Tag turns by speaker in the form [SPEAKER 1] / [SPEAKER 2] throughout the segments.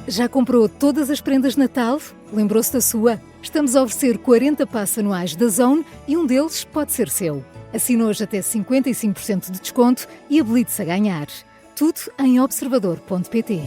[SPEAKER 1] Já comprou todas as prendas de Natal? Lembrou-se da sua? Estamos a oferecer 40 passes anuais da Zone e um deles pode ser seu. Assine hoje até 55% de desconto e habilite-se a ganhar. Tudo em observador.pt.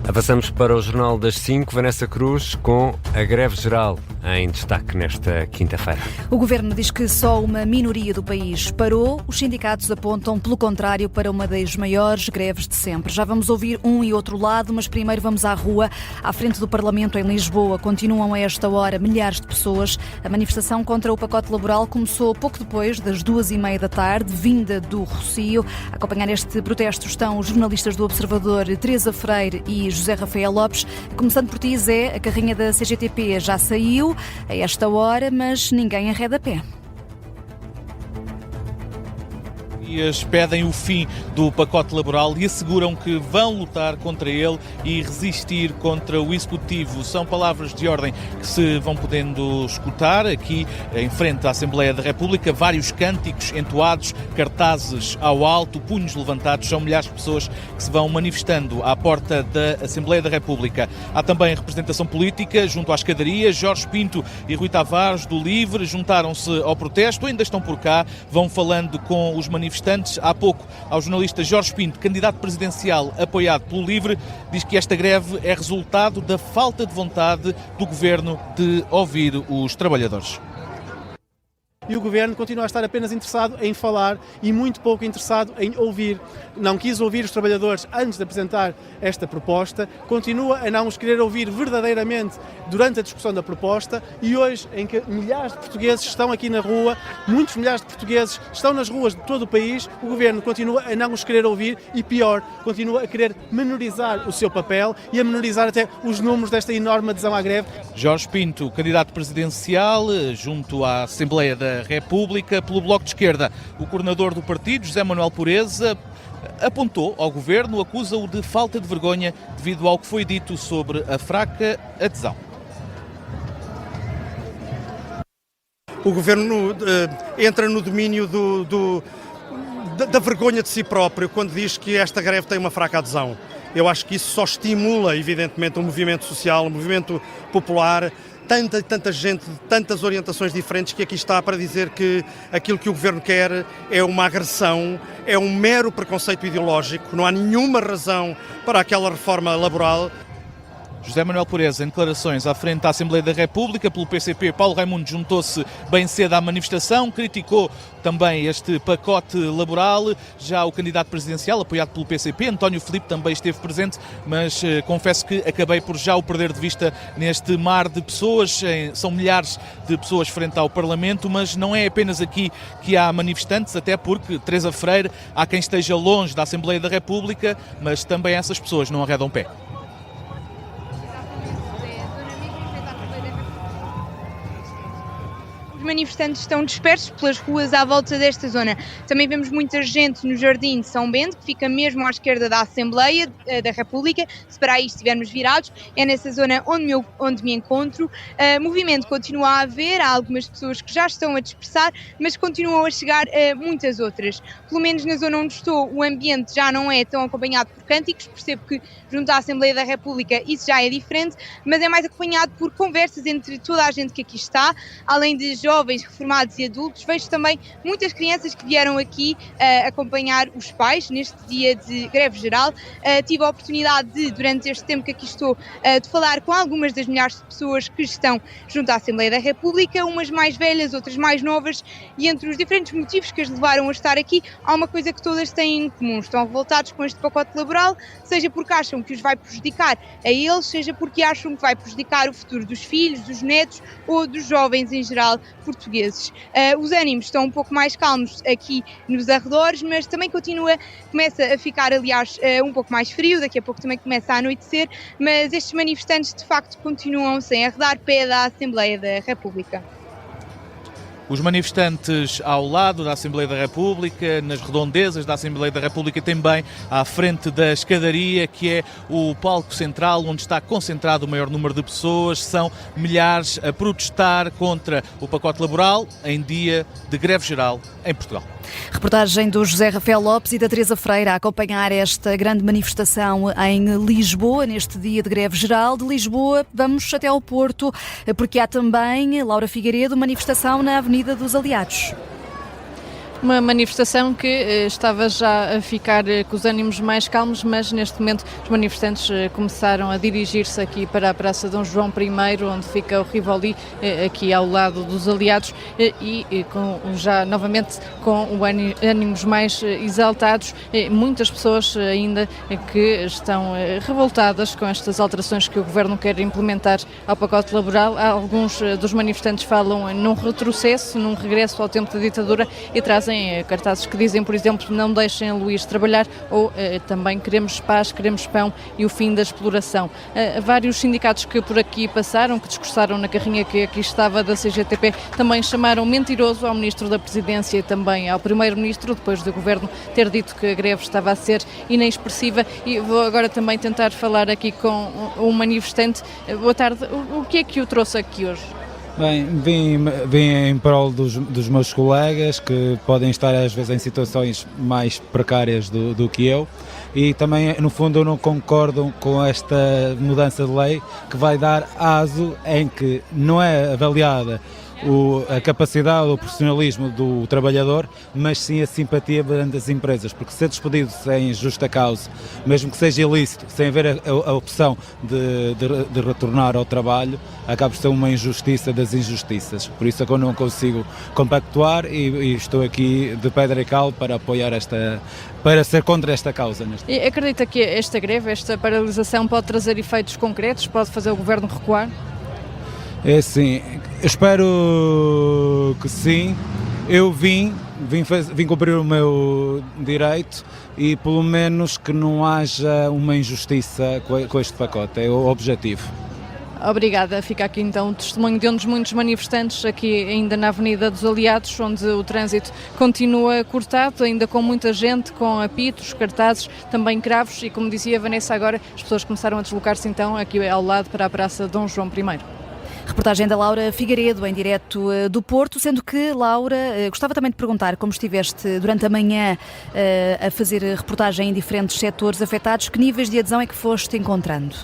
[SPEAKER 2] Avançamos para o Jornal das 5, Vanessa Cruz, com a greve geral em destaque nesta quinta-feira.
[SPEAKER 3] O Governo diz que só uma minoria do país parou. Os sindicatos apontam, pelo contrário, para uma das maiores greves de sempre. Já vamos ouvir um e outro lado, mas primeiro vamos à rua. À frente do Parlamento, em Lisboa, continuam a esta hora milhares de pessoas. A manifestação contra o pacote laboral começou pouco depois das 2h30 da tarde, vinda do Rossio. A acompanhar este protesto estão os jornalistas do Observador, Teresa Freire e José Rafael Lopes. Começando por ti, Zé, a carrinha da CGTP já saiu a esta hora, mas ninguém arreda pé.
[SPEAKER 4] Pedem o fim do pacote laboral e asseguram que vão lutar contra ele e resistir contra o Executivo. São palavras de ordem que se vão podendo escutar aqui em frente à Assembleia da República. Vários cânticos entoados, cartazes ao alto, punhos levantados. São milhares de pessoas que se vão manifestando à porta da Assembleia da República. Há também representação política junto às escadarias. Jorge Pinto e Rui Tavares, do LIVRE, juntaram-se ao protesto. Ainda estão por cá, vão falando com os manifestantes. Há pouco, ao jornalista Jorge Pinto, candidato presidencial apoiado pelo LIVRE, diz que esta greve é resultado da falta de vontade do Governo de ouvir os trabalhadores.
[SPEAKER 5] E o Governo continua a estar apenas interessado em falar e muito pouco interessado em ouvir. Não quis ouvir os trabalhadores antes de apresentar esta proposta, continua a não os querer ouvir verdadeiramente durante a discussão da proposta e hoje, em que milhares de portugueses estão aqui na rua, muitos milhares de portugueses estão nas ruas de todo o país, o Governo continua a não os querer ouvir e, pior, continua a querer menorizar o seu papel e a menorizar até os números desta enorme adesão à greve.
[SPEAKER 4] Jorge Pinto, candidato presidencial, junto à Assembleia da República, pelo Bloco de Esquerda. O coordenador do partido, José Manuel Pureza, apontou ao Governo, acusa-o de falta de vergonha devido ao que foi dito sobre a fraca adesão.
[SPEAKER 6] O Governo entra no domínio da vergonha de si próprio quando diz que esta greve tem uma fraca adesão. Eu acho que isso só estimula, evidentemente, um movimento social, um movimento popular, tanta gente, tantas orientações diferentes, que aqui está para dizer que aquilo que o Governo quer é uma agressão, é um mero preconceito ideológico, não há nenhuma razão para aquela reforma laboral.
[SPEAKER 4] José Manuel Pureza, em declarações à frente da Assembleia da República, pelo PCP, Paulo Raimundo juntou-se bem cedo à manifestação, criticou também este pacote laboral. Já o candidato presidencial, apoiado pelo PCP, António Filipe, também esteve presente, mas confesso que acabei por já o perder de vista neste mar de pessoas. São milhares de pessoas frente ao Parlamento, mas não é apenas aqui que há manifestantes, até porque, Teresa Freire, há quem esteja longe da Assembleia da República, mas também essas pessoas não arredam pé.
[SPEAKER 7] Os manifestantes estão dispersos pelas ruas à volta desta zona. Também vemos muita gente no Jardim de São Bento, que fica mesmo à esquerda da Assembleia da República. Se para aí estivermos virados, é nessa zona onde me encontro. Movimento continua a haver, há algumas pessoas que já estão a dispersar, mas continuam a chegar muitas outras. Pelo menos na zona onde estou, o ambiente já não é tão acompanhado por cânticos. Percebo que junto à Assembleia da República isso já é diferente, mas é mais acompanhado por conversas entre toda a gente que aqui está, além de jovens, reformados e adultos. Vejo também muitas crianças que vieram aqui acompanhar os pais neste dia de greve geral. Tive a oportunidade de, durante este tempo que aqui estou, de falar com algumas das milhares de pessoas que estão junto à Assembleia da República, umas mais velhas, outras mais novas, e entre os diferentes motivos que as levaram a estar aqui, há uma coisa que todas têm em comum: estão revoltados com este pacote laboral, seja porque acham que os vai prejudicar a eles, seja porque acham que vai prejudicar o futuro dos filhos, dos netos ou dos jovens em geral portugueses. Os ânimos estão um pouco mais calmos aqui nos arredores, mas também começa a ficar, aliás, um pouco mais frio, daqui a pouco também começa a anoitecer, mas estes manifestantes de facto continuam sem arredar pé da Assembleia da República.
[SPEAKER 4] Os manifestantes ao lado da Assembleia da República, nas redondezas da Assembleia da República, também à frente da escadaria, que é o palco central onde está concentrado o maior número de pessoas. São milhares a protestar contra o pacote laboral em dia de greve geral em Portugal.
[SPEAKER 3] Reportagem do José Rafael Lopes e da Teresa Freira a acompanhar esta grande manifestação em Lisboa, neste dia de greve geral. De Lisboa vamos até ao Porto, porque há também, Laura Figueiredo, manifestação na Avenida dos Aliados.
[SPEAKER 8] Uma manifestação que estava já a ficar com os ânimos mais calmos, mas neste momento os manifestantes começaram a dirigir-se aqui para a Praça Dom João I, onde fica o Rivoli, aqui ao lado dos Aliados, e já novamente com ânimos mais exaltados. Muitas pessoas ainda que estão revoltadas com estas alterações que o Governo quer implementar ao pacote laboral. Alguns dos manifestantes falam num retrocesso, num regresso ao tempo da ditadura e trazem cartazes que dizem, por exemplo, não deixem a Luís trabalhar, ou também queremos paz, queremos pão e o fim da exploração. Vários sindicatos que por aqui passaram, que discursaram na carrinha que aqui estava da CGTP, também chamaram mentiroso ao Ministro da Presidência e também ao Primeiro-Ministro, depois do Governo ter dito que a greve estava a ser inexpressiva. E vou agora também tentar falar aqui com um manifestante. Boa tarde, o que é que o trouxe aqui hoje?
[SPEAKER 9] Bem, vim em prol dos meus colegas que podem estar às vezes em situações mais precárias do que eu, e também no fundo eu não concordo com esta mudança de lei que vai dar aso em que não é avaliada a capacidade ou o profissionalismo do trabalhador, mas sim a simpatia perante as empresas, porque ser despedido sem justa causa, mesmo que seja ilícito, sem haver a opção de retornar ao trabalho, acaba por ser uma injustiça das injustiças. Por isso é que eu não consigo compactuar e estou aqui de pedra e cal para apoiar para ser contra esta causa.
[SPEAKER 8] E acredita que esta greve, esta paralisação pode trazer efeitos concretos, pode fazer o Governo recuar?
[SPEAKER 9] É assim, espero que sim. Eu vim cumprir o meu direito e pelo menos que não haja uma injustiça com este pacote, é o objetivo.
[SPEAKER 8] Obrigada. Fica aqui então o testemunho de um dos muitos manifestantes aqui ainda na Avenida dos Aliados, onde o trânsito continua cortado, ainda com muita gente, com apitos, cartazes, também cravos e, como dizia a Vanessa agora, as pessoas começaram a deslocar-se então aqui ao lado para a Praça Dom João I.
[SPEAKER 3] Reportagem da Laura Figueiredo, em direto do Porto, sendo que, Laura, gostava também de perguntar como estiveste durante a manhã a fazer reportagem em diferentes setores afetados, que níveis de adesão é que foste encontrando?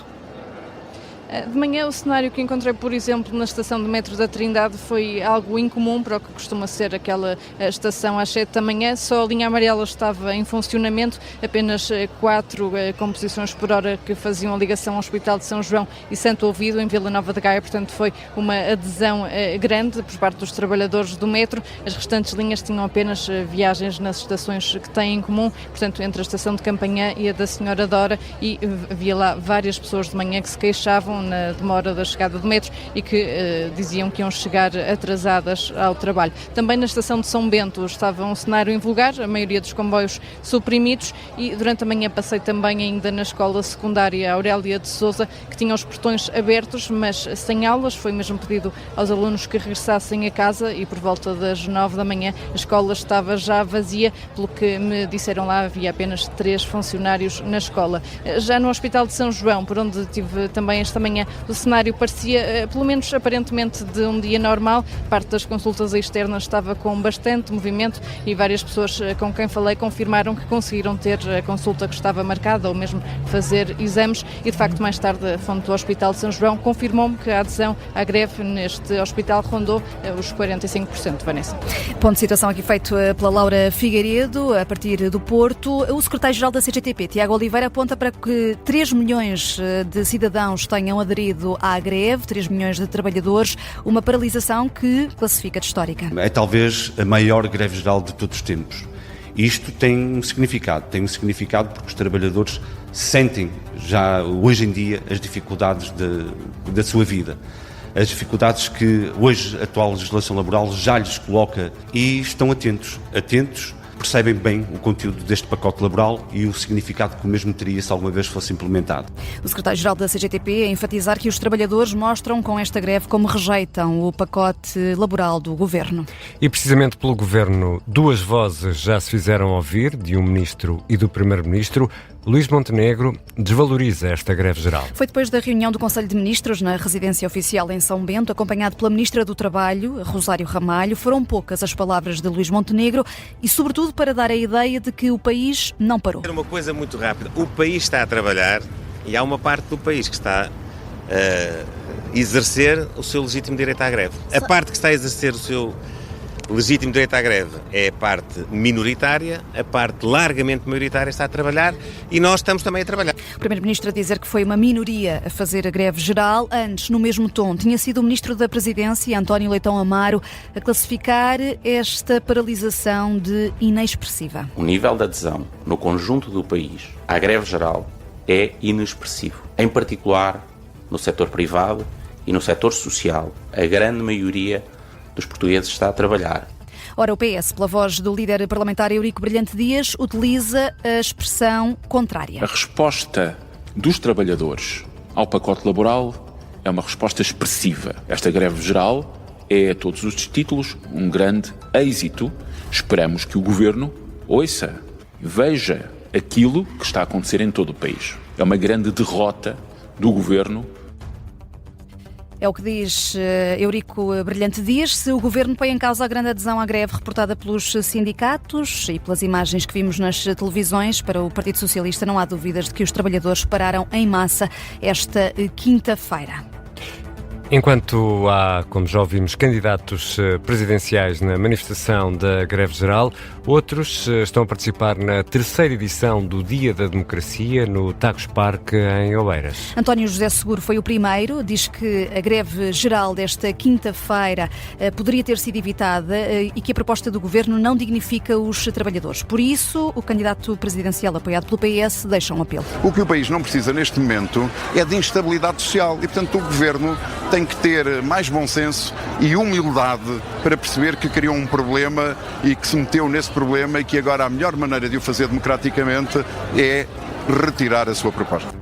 [SPEAKER 8] De manhã o cenário que encontrei, por exemplo, na estação de metro da Trindade foi algo incomum para o que costuma ser aquela estação às 7 da manhã. Só a linha amarela estava em funcionamento, apenas 4 composições por hora que faziam a ligação ao Hospital de São João e Santo Ouvido, em Vila Nova de Gaia. Portanto, foi uma adesão grande por parte dos trabalhadores do metro. As restantes linhas tinham apenas viagens nas estações que têm em comum, portanto, entre a estação de Campanhã e a da Senhora Dora, e havia lá várias pessoas de manhã que se queixavam na demora da chegada do metro e que diziam que iam chegar atrasadas ao trabalho. Também na estação de São Bento estava um cenário invulgar, a maioria dos comboios suprimidos, e durante a manhã passei também ainda na escola secundária Aurélia de Sousa, que tinha os portões abertos, mas sem aulas. Foi mesmo pedido aos alunos que regressassem a casa e por volta das 9 da manhã a escola estava já vazia, pelo que me disseram lá havia apenas 3 funcionários na escola. Já no Hospital de São João, por onde estive também esta manhã, o cenário parecia, pelo menos aparentemente, de um dia normal. Parte das consultas externas estava com bastante movimento e várias pessoas com quem falei confirmaram que conseguiram ter a consulta que estava marcada ou mesmo fazer exames, e de facto mais tarde a fonte do Hospital de São João confirmou-me que a adesão à greve neste hospital rondou os 45%, Vanessa.
[SPEAKER 3] Ponto de situação aqui feito pela Laura Figueiredo, a partir do Porto. O secretário-geral da CGTP, Tiago Oliveira, aponta para que 3 milhões de cidadãos tenham aderido à greve, 3 milhões de trabalhadores, uma paralisação que classifica de histórica.
[SPEAKER 10] É talvez a maior greve geral de todos os tempos. Isto tem um significado porque os trabalhadores sentem já hoje em dia as dificuldades da sua vida. As dificuldades que hoje a atual legislação laboral já lhes coloca, e estão atentos percebem bem o conteúdo deste pacote laboral e o significado que o mesmo teria se alguma vez fosse implementado.
[SPEAKER 3] O secretário-geral da CGTP a enfatizar que os trabalhadores mostram com esta greve como rejeitam o pacote laboral do Governo.
[SPEAKER 2] E precisamente pelo Governo, duas vozes já se fizeram ouvir, de um Ministro e do Primeiro-Ministro. Luís Montenegro desvaloriza esta greve geral.
[SPEAKER 3] Foi depois da reunião do Conselho de Ministros na residência oficial em São Bento, acompanhado pela Ministra do Trabalho, Rosário Ramalho. Foram poucas as palavras de Luís Montenegro e, sobretudo, para dar a ideia de que o país não parou.
[SPEAKER 11] Uma coisa muito rápida. O país está a trabalhar e há uma parte do país que está a exercer o seu legítimo direito à greve. A parte que está a exercer o seu legítimo direito à greve é a parte minoritária, a parte largamente maioritária está a trabalhar e nós estamos também a trabalhar.
[SPEAKER 3] O Primeiro-Ministro a dizer que foi uma minoria a fazer a greve geral. Antes, no mesmo tom, tinha sido o Ministro da Presidência, António Leitão Amaro, a classificar esta paralisação de inexpressiva.
[SPEAKER 12] O nível de adesão no conjunto do país à greve geral é inexpressivo. Em particular, no setor privado e no setor social, a grande maioria dos portugueses está a trabalhar.
[SPEAKER 3] Ora, o PS, pela voz do líder parlamentar Eurico Brilhante Dias, utiliza a expressão contrária.
[SPEAKER 13] A resposta dos trabalhadores ao pacote laboral é uma resposta expressiva. Esta greve geral é, a todos os títulos, um grande êxito. Esperamos que o Governo ouça, veja aquilo que está a acontecer em todo o país. É uma grande derrota do Governo.
[SPEAKER 3] É o que diz Eurico Brilhante Dias. Se o Governo põe em causa a grande adesão à greve reportada pelos sindicatos e pelas imagens que vimos nas televisões, para o Partido Socialista não há dúvidas de que os trabalhadores pararam em massa esta quinta-feira.
[SPEAKER 2] Enquanto há, como já ouvimos, candidatos presidenciais na manifestação da greve geral, outros estão a participar na terceira edição do Dia da Democracia no Tagus Park, em Oeiras.
[SPEAKER 3] António José Seguro foi o primeiro. Diz que a greve geral desta quinta-feira poderia ter sido evitada e que a proposta do Governo não dignifica os trabalhadores. Por isso, o candidato presidencial apoiado pelo PS deixa um apelo.
[SPEAKER 14] O que o país não precisa neste momento é de instabilidade social e, portanto, o Governo tem que ter mais bom senso e humildade para perceber que criou um problema e que se meteu nesse problema e que agora a melhor maneira de o fazer democraticamente é retirar a sua proposta.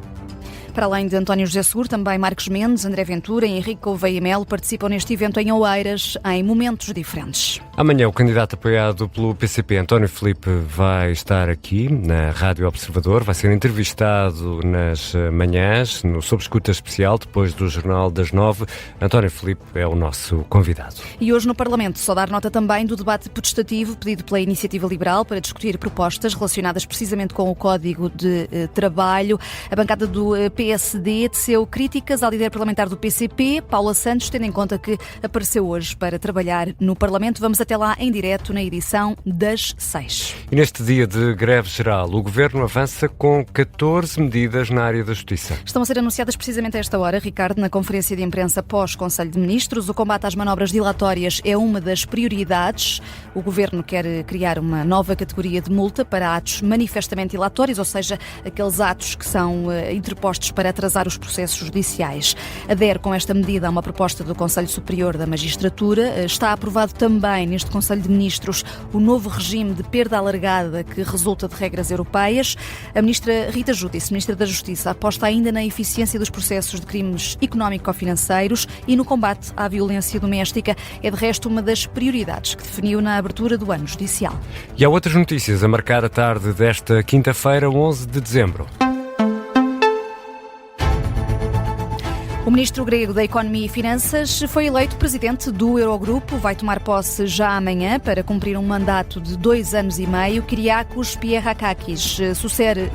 [SPEAKER 3] Para além de António José Seguro, também Marcos Mendes, André Ventura e Henrique Gouveia Melo participam neste evento em Oeiras em momentos diferentes.
[SPEAKER 2] Amanhã o candidato apoiado pelo PCP, António Filipe, vai estar aqui na Rádio Observador, vai ser entrevistado nas manhãs, no Sob Escuta Especial, depois do Jornal das 9. António Filipe é o nosso convidado.
[SPEAKER 3] E hoje no Parlamento só dar nota também do debate potestativo pedido pela Iniciativa Liberal para discutir propostas relacionadas precisamente com o Código de Trabalho. A bancada do PSD teceu críticas ao líder parlamentar do PCP, Paula Santos, tendo em conta que apareceu hoje para trabalhar no Parlamento. Vamos até lá em direto na edição das 6.
[SPEAKER 2] E neste dia de greve geral, o Governo avança com 14 medidas na área da Justiça.
[SPEAKER 3] Estão a ser anunciadas precisamente a esta hora, Ricardo, na conferência de imprensa pós-Conselho de Ministros. O combate às manobras dilatórias é uma das prioridades. O Governo quer criar uma nova categoria de multa para atos manifestamente dilatórios, ou seja, aqueles atos que são interpostos para atrasar os processos judiciais. Adere com esta medida a uma proposta do Conselho Superior da Magistratura. Está aprovado também neste Conselho de Ministros o novo regime de perda alargada que resulta de regras europeias. A ministra Rita Júdice, ministra da Justiça, aposta ainda na eficiência dos processos de crimes económico-financeiros e no combate à violência doméstica. É de resto uma das prioridades que definiu na abertura do ano judicial.
[SPEAKER 2] E há outras notícias a marcar a tarde desta quinta-feira, 11 de dezembro.
[SPEAKER 3] O ministro grego da Economia e Finanças foi eleito presidente do Eurogrupo. Vai tomar posse já amanhã para cumprir um mandato de 2 anos e meio. Kyriakos Pierrakakis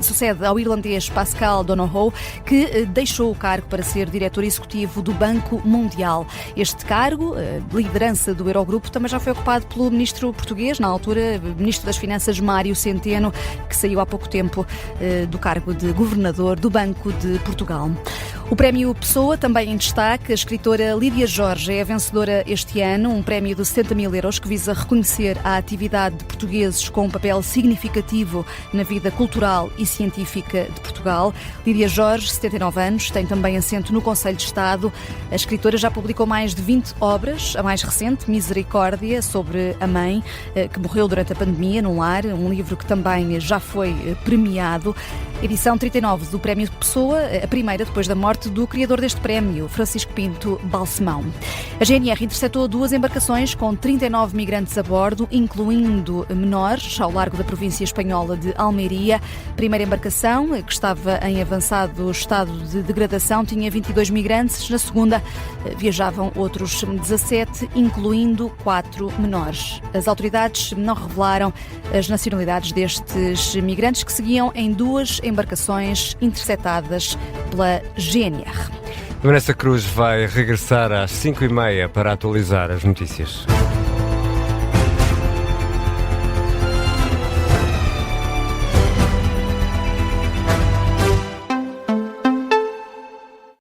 [SPEAKER 3] sucede ao irlandês Pascal Donohoe, que deixou o cargo para ser diretor executivo do Banco Mundial. Este cargo, liderança do Eurogrupo, também já foi ocupado pelo ministro português, na altura, ministro das Finanças Mário Centeno, que saiu há pouco tempo do cargo de governador do Banco de Portugal. O Prémio Pessoa, também em destaque, a escritora Lídia Jorge é a vencedora este ano, um prémio de 70 mil euros que visa reconhecer a atividade de portugueses com um papel significativo na vida cultural e científica de Portugal. Lídia Jorge, 79 anos, tem também assento no Conselho de Estado. A escritora já publicou mais de 20 obras, a mais recente, Misericórdia, sobre a mãe que morreu durante a pandemia num lar, um livro que também já foi premiado. Edição 39 do Prémio Pessoa, a primeira depois da morte do criador deste prémio, Francisco Pinto Balsemão. A GNR interceptou 2 embarcações com 39 migrantes a bordo, incluindo menores, ao largo da província espanhola de Almeria. A primeira embarcação, que estava em avançado estado de degradação, tinha 22 migrantes. Na segunda, viajavam outros 17, incluindo 4 menores. As autoridades não revelaram as nacionalidades destes migrantes, que seguiam em 2 embarcações interceptadas pela GNR.
[SPEAKER 2] Vanessa Cruz vai regressar às 5h30 para atualizar as notícias.